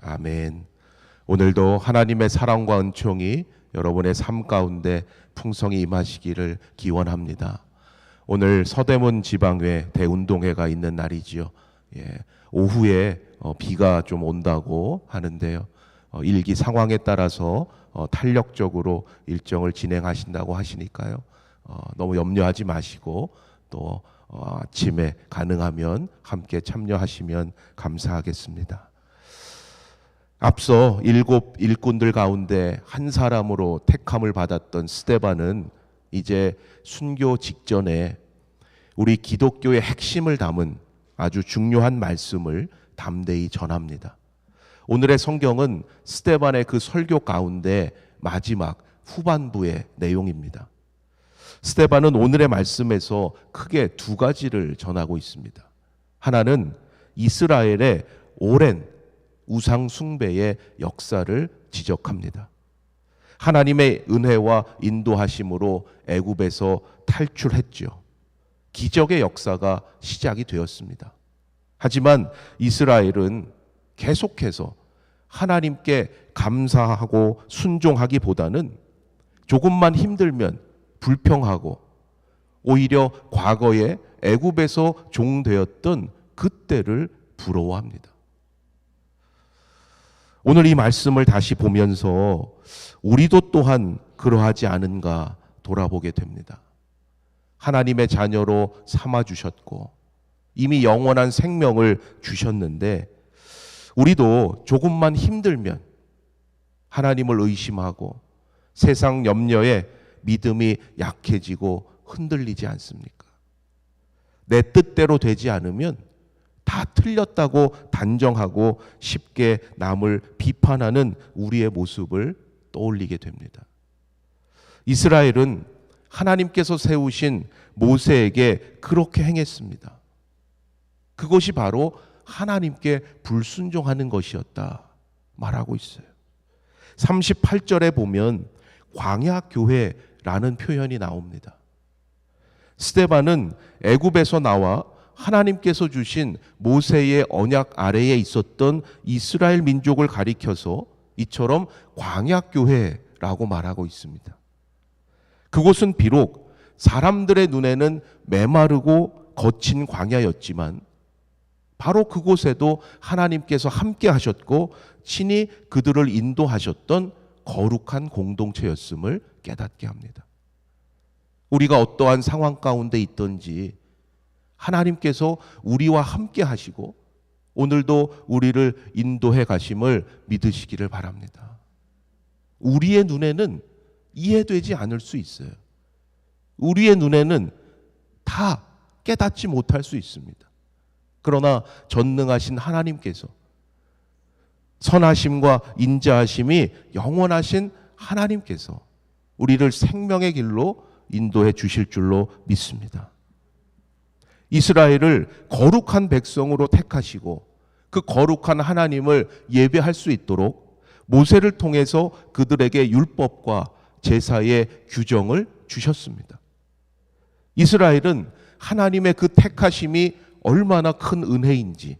아멘. 오늘도 하나님의 사랑과 은총이 여러분의 삶 가운데 풍성히 임하시기를 기원합니다. 오늘 서대문 지방회 대운동회가 있는 날이지요. 오후에 비가 좀 온다고 하는데요. 일기 상황에 따라서 탄력적으로 일정을 진행하신다고 하시니까요. 너무 염려하지 마시고 또 아침에 가능하면 함께 참여하시면 감사하겠습니다. 앞서 7 일꾼들 가운데 한 사람으로 택함을 받았던 스데반은 이제 순교 직전에 우리 기독교의 핵심을 담은 아주 중요한 말씀을 담대히 전합니다. 오늘의 성경은 스데반의 그 설교 가운데 마지막 후반부의 내용입니다. 스데반은 오늘의 말씀에서 크게 두 가지를 전하고 있습니다. 하나는 이스라엘의 오랜 우상 숭배의 역사를 지적합니다. 하나님의 은혜와 인도하심으로 애굽에서 탈출했죠. 기적의 역사가 시작이 되었습니다. 하지만 이스라엘은 계속해서 하나님께 감사하고 순종하기보다는 조금만 힘들면 불평하고 오히려 과거에 애굽에서 종되었던 그때를 부러워합니다. 오늘 이 말씀을 다시 보면서 우리도 또한 그러하지 않은가 돌아보게 됩니다. 하나님의 자녀로 삼아주셨고 이미 영원한 생명을 주셨는데 우리도 조금만 힘들면 하나님을 의심하고 세상 염려에 믿음이 약해지고 흔들리지 않습니까? 내 뜻대로 되지 않으면 다 틀렸다고 단정하고 쉽게 남을 비판하는 우리의 모습을 떠올리게 됩니다. 이스라엘은 하나님께서 세우신 모세에게 그렇게 행했습니다. 그것이 바로 하나님께 불순종하는 것이었다 말하고 있어요. 38절에 보면 광야교회라는 표현이 나옵니다. 스데반은 애굽에서 나와 하나님께서 주신 모세의 언약 아래에 있었던 이스라엘 민족을 가리켜서 이처럼 광야교회라고 말하고 있습니다. 그곳은 비록 사람들의 눈에는 메마르고 거친 광야였지만 바로 그곳에도 하나님께서 함께 하셨고 친히 그들을 인도하셨던 거룩한 공동체였음을 깨닫게 합니다. 우리가 어떠한 상황 가운데 있든지 하나님께서 우리와 함께 하시고 오늘도 우리를 인도해 가심을 믿으시기를 바랍니다. 우리의 눈에는 이해되지 않을 수 있어요. 우리의 눈에는 다 깨닫지 못할 수 있습니다. 그러나 전능하신 하나님께서 선하심과 인자하심이 영원하신 하나님께서 우리를 생명의 길로 인도해 주실 줄로 믿습니다. 이스라엘을 거룩한 백성으로 택하시고 그 거룩한 하나님을 예배할 수 있도록 모세를 통해서 그들에게 율법과 제사의 규정을 주셨습니다. 이스라엘은 하나님의 그 택하심이 얼마나 큰 은혜인지,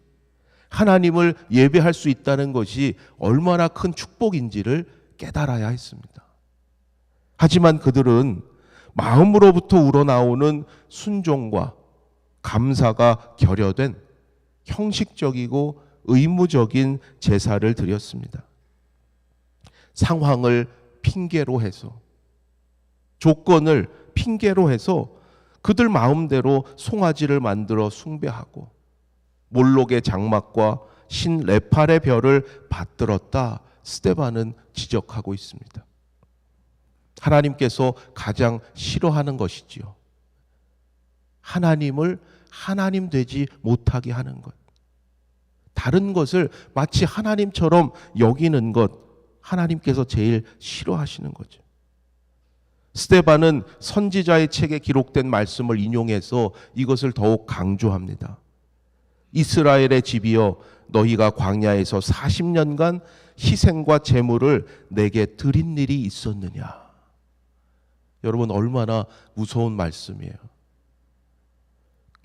하나님을 예배할 수 있다는 것이 얼마나 큰 축복인지를 깨달아야 했습니다. 하지만 그들은 마음으로부터 우러나오는 순종과 감사가 결여된 형식적이고 의무적인 제사를 드렸습니다. 상황을 핑계로 해서, 조건을 핑계로 해서 그들 마음대로 송아지를 만들어 숭배하고 몰록의 장막과 신 레팔의 별을 받들었다 스데반은 지적하고 있습니다. 하나님께서 가장 싫어하는 것이지요. 하나님을 하나님 되지 못하게 하는 것. 다른 것을 마치 하나님처럼 여기는 것, 하나님께서 제일 싫어하시는 거죠. 스데반은 선지자의 책에 기록된 말씀을 인용해서 이것을 더욱 강조합니다. 이스라엘의 집이여 너희가 광야에서 40년간 희생과 제물을 내게 드린 일이 있었느냐. 여러분 얼마나 무서운 말씀이에요.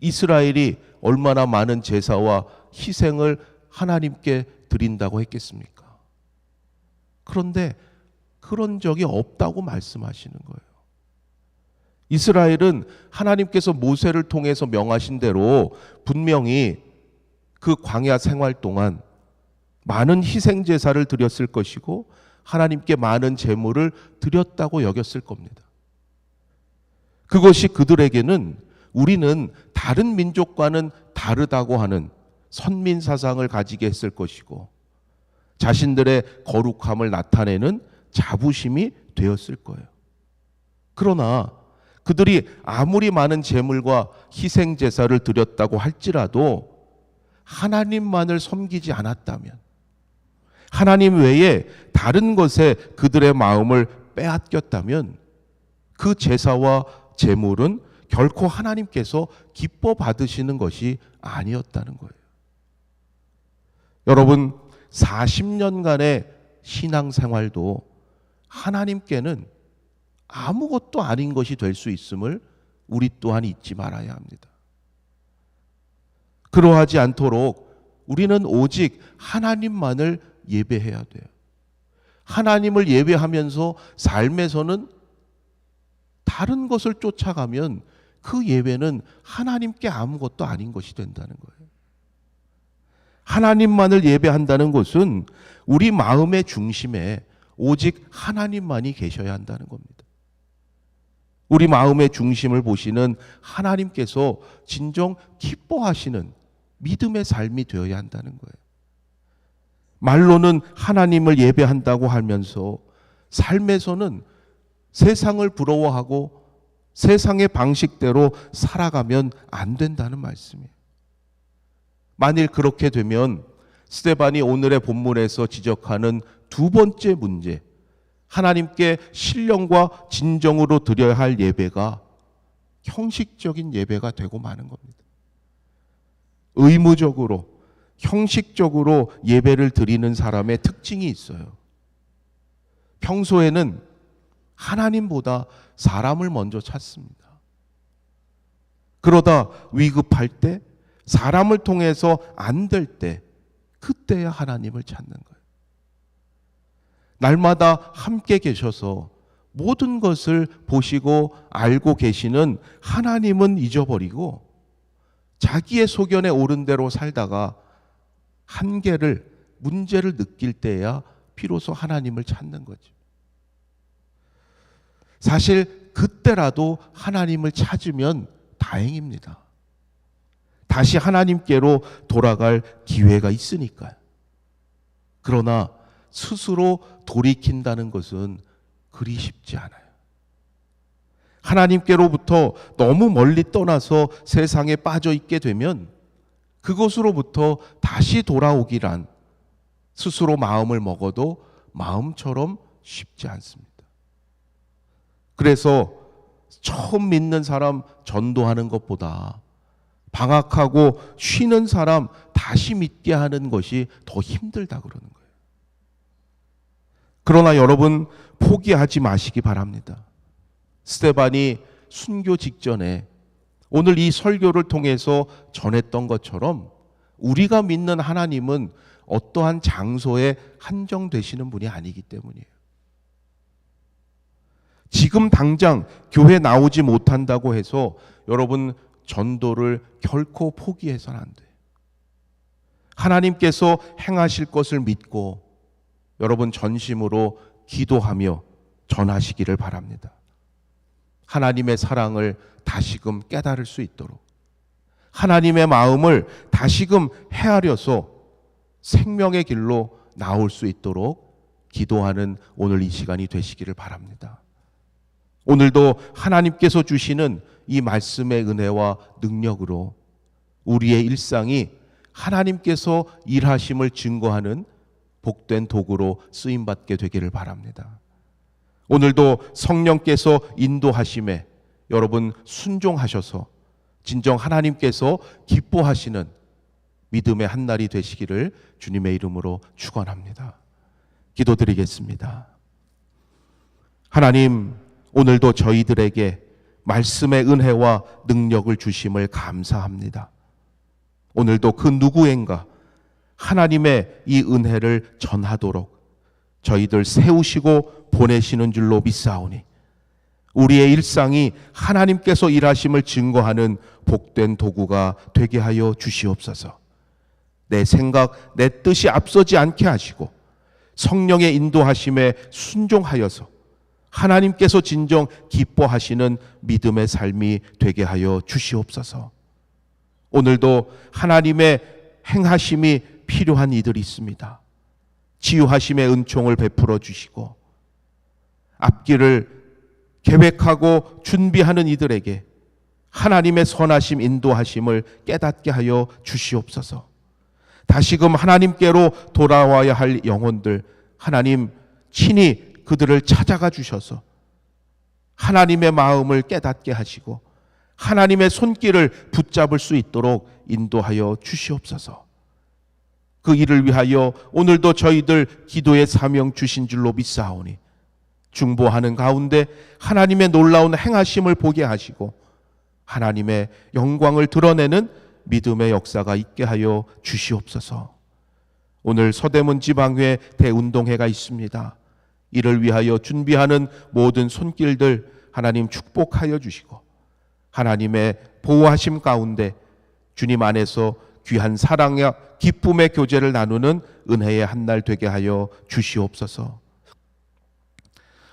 이스라엘이 얼마나 많은 제사와 희생을 하나님께 드린다고 했겠습니까? 그런데 그런 적이 없다고 말씀하시는 거예요. 이스라엘은 하나님께서 모세를 통해서 명하신 대로 분명히 그 광야 생활 동안 많은 희생 제사를 드렸을 것이고 하나님께 많은 제물을 드렸다고 여겼을 겁니다. 그것이 그들에게는 우리는 다른 민족과는 다르다고 하는 선민 사상을 가지게 했을 것이고 자신들의 거룩함을 나타내는 자부심이 되었을 거예요. 그러나 그들이 아무리 많은 제물과 희생 제사를 드렸다고 할지라도 하나님만을 섬기지 않았다면, 하나님 외에 다른 것에 그들의 마음을 빼앗겼다면 그 제사와 제물은 결코 하나님께서 기뻐 받으시는 것이 아니었다는 거예요. 여러분, 40년간의 신앙생활도 하나님께는 아무것도 아닌 것이 될 수 있음을 우리 또한 잊지 말아야 합니다. 그러하지 않도록 우리는 오직 하나님만을 예배해야 돼요. 하나님을 예배하면서 삶에서는 다른 것을 쫓아가면 그 예배는 하나님께 아무것도 아닌 것이 된다는 거예요. 하나님만을 예배한다는 것은 우리 마음의 중심에 오직 하나님만이 계셔야 한다는 겁니다. 우리 마음의 중심을 보시는 하나님께서 진정 기뻐하시는 믿음의 삶이 되어야 한다는 거예요. 말로는 하나님을 예배한다고 하면서 삶에서는 세상을 부러워하고 세상의 방식대로 살아가면 안 된다는 말씀이에요. 만일 그렇게 되면 스데반이 오늘의 본문에서 지적하는 두 번째 문제, 하나님께 신령과 진정으로 드려야 할 예배가 형식적인 예배가 되고 마는 겁니다. 의무적으로, 형식적으로 예배를 드리는 사람의 특징이 있어요. 평소에는 하나님보다 사람을 먼저 찾습니다. 그러다 위급할 때, 사람을 통해서 안 될 때, 그때야 하나님을 찾는 거예요. 날마다 함께 계셔서 모든 것을 보시고 알고 계시는 하나님은 잊어버리고 자기의 소견에 옳은 대로 살다가 한계를, 문제를 느낄 때야 비로소 하나님을 찾는 거죠. 사실 그때라도 하나님을 찾으면 다행입니다. 다시 하나님께로 돌아갈 기회가 있으니까요. 그러나 스스로 돌이킨다는 것은 그리 쉽지 않아요. 하나님께로부터 너무 멀리 떠나서 세상에 빠져 있게 되면 그것으로부터 다시 돌아오기란 스스로 마음을 먹어도 마음처럼 쉽지 않습니다. 그래서 처음 믿는 사람 전도하는 것보다 방학하고 쉬는 사람 다시 믿게 하는 것이 더 힘들다 그러는 거예요. 그러나 여러분, 포기하지 마시기 바랍니다. 스데반이 순교 직전에 오늘 이 설교를 통해서 전했던 것처럼 우리가 믿는 하나님은 어떠한 장소에 한정되시는 분이 아니기 때문이에요. 지금 당장 교회 나오지 못한다고 해서 여러분 전도를 결코 포기해서는 안 돼요. 하나님께서 행하실 것을 믿고 여러분 전심으로 기도하며 전하시기를 바랍니다. 하나님의 사랑을 다시금 깨달을 수 있도록, 하나님의 마음을 다시금 헤아려서 생명의 길로 나올 수 있도록 기도하는 오늘 이 시간이 되시기를 바랍니다. 오늘도 하나님께서 주시는 이 말씀의 은혜와 능력으로 우리의 일상이 하나님께서 일하심을 증거하는 복된 도구로 쓰임받게 되기를 바랍니다. 오늘도 성령께서 인도하심에 여러분 순종하셔서 진정 하나님께서 기뻐하시는 믿음의 한날이 되시기를 주님의 이름으로 축원합니다. 기도드리겠습니다. 하나님, 오늘도 저희들에게 말씀의 은혜와 능력을 주심을 감사합니다. 오늘도 그 누구인가 하나님의 이 은혜를 전하도록 저희들 세우시고 보내시는 줄로 믿사오니 우리의 일상이 하나님께서 일하심을 증거하는 복된 도구가 되게 하여 주시옵소서. 내 생각, 내 뜻이 앞서지 않게 하시고 성령의 인도하심에 순종하여서 하나님께서 진정 기뻐하시는 믿음의 삶이 되게 하여 주시옵소서. 오늘도 하나님의 행하심이 필요한 이들이 있습니다. 치유하심의 은총을 베풀어 주시고 앞길을 계획하고 준비하는 이들에게 하나님의 선하심 인도하심을 깨닫게 하여 주시옵소서. 다시금 하나님께로 돌아와야 할 영혼들, 하나님 친히 그들을 찾아가 주셔서 하나님의 마음을 깨닫게 하시고 하나님의 손길을 붙잡을 수 있도록 인도하여 주시옵소서. 그 일을 위하여 오늘도 저희들 기도의 사명 주신 줄로 믿사오니 중보하는 가운데 하나님의 놀라운 행하심을 보게 하시고 하나님의 영광을 드러내는 믿음의 역사가 있게 하여 주시옵소서. 오늘 서대문 지방회 대운동회가 있습니다. 이를 위하여 준비하는 모든 손길들 하나님 축복하여 주시고 하나님의 보호하심 가운데 주님 안에서 귀한 사랑과 기쁨의 교제를 나누는 은혜의 한날 되게 하여 주시옵소서.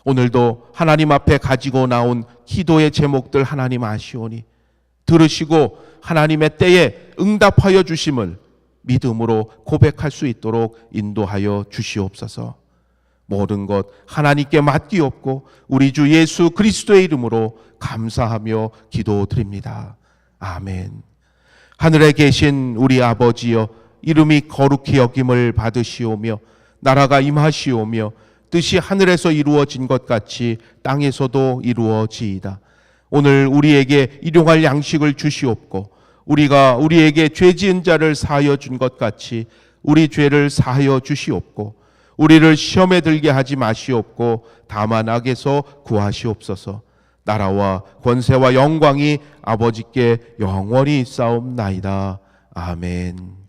오늘도 하나님 앞에 가지고 나온 기도의 제목들 하나님 아시오니 들으시고 하나님의 때에 응답하여 주심을 믿음으로 고백할 수 있도록 인도하여 주시옵소서. 모든 것 하나님께 맡기옵고 우리 주 예수 그리스도의 이름으로 감사하며 기도드립니다. 아멘. 하늘에 계신 우리 아버지여, 이름이 거룩히 여김을 받으시오며 나라가 임하시오며 뜻이 하늘에서 이루어진 것 같이 땅에서도 이루어지이다. 오늘 우리에게 일용할 양식을 주시옵고 우리가 우리에게 죄 지은 자를 사하여 준 것 같이 우리 죄를 사하여 주시옵고 우리를 시험에 들게 하지 마시옵고 다만 악에서 구하시옵소서. 나라와 권세와 영광이 아버지께 영원히 있사옵나이다. 아멘.